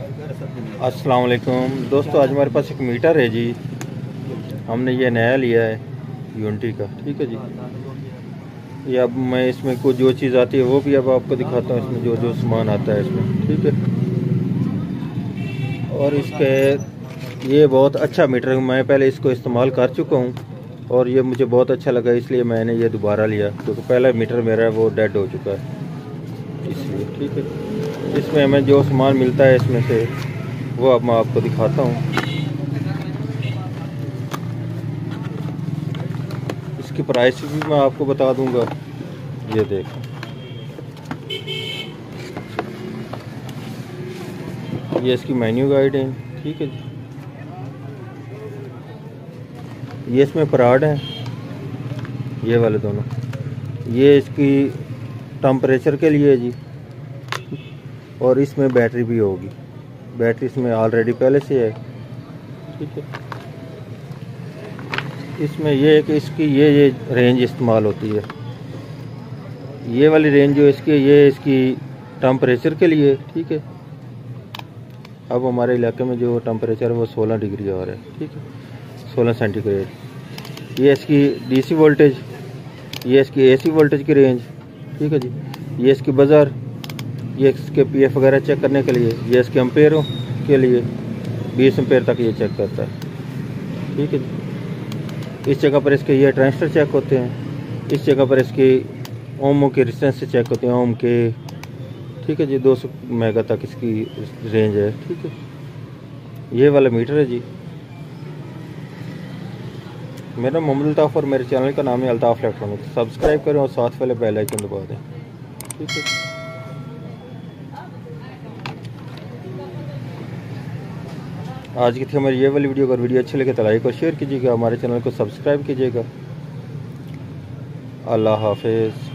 अस्सलाम वालेकुम दोस्तों, आज हमारे पास एक मीटर है जी। हमने ये नया लिया है यूनिटी का, ठीक है जी। ये अब मैं इसमें कुछ जो चीज़ आती है वो भी अब आपको दिखाता हूँ, इसमें जो जो सामान आता है इसमें, ठीक है। और इसके ये बहुत अच्छा मीटर है, मैं पहले इसको इस्तेमाल कर चुका हूँ और ये मुझे बहुत अच्छा लगा, इसलिए मैंने ये दोबारा लिया, क्योंकि पहला मीटर मेरा वो डेड हो चुका है, इसलिए, ठीक है। इसमें हमें जो सामान मिलता है इसमें से वो अब मैं आपको दिखाता हूँ। इसकी प्राइस भी मैं आपको बता दूंगा। ये देखो, ये इसकी मेन्यू गाइड है, ठीक है जी। ये इसमें पराड है, ये वाले दोनों। ये इसकी टेम्परेचर के लिए है जी। और इसमें बैटरी भी होगी, बैटरी इसमें ऑलरेडी पहले से है, ठीक है। इसमें ये है कि इसकी ये रेंज इस्तेमाल होती है, ये वाली रेंज जो इसकी, ये इसकी टेम्परेचर के लिए, ठीक है। अब हमारे इलाके में जो टेम्परेचर है वो 16 डिग्री आ रहा है, ठीक है, 16 सेंटीग्रेड। ये इसकी डीसी वोल्टेज, ये इसकी एसी वोल्टेज की रेंज, ठीक है जी। ये इसकी बज़र, ये इसके पीएफ वगैरह चेक करने के लिए। ये इसके एम्पेयरों के लिए 20 एम्पेयर तक ये चेक करता है, ठीक है जी। इस जगह पर इसके ये ट्रांजिस्टर चेक होते हैं, इस जगह पर इसकी ओमों के रेजिस्टेंस से चेक होते हैं, ओम के, ठीक है जी। 200 मेगा तक इसकी रेंज है, ठीक है। ये वाला मीटर है जी। मेरा मोहम्मद अल्ताफ़ और मेरे चैनल का नाम है अल्ताफ़ इलेक्ट्रॉनिक्स। सब्सक्राइब करें और साथ वाले बेल आइकन दबा दें, ठीक है। आज की थी हमारी ये वाली वीडियो। अगर वीडियो अच्छी लगे तो लाइक और शेयर कीजिएगा, हमारे चैनल को सब्सक्राइब कीजिएगा। अल्लाह हाफिज़।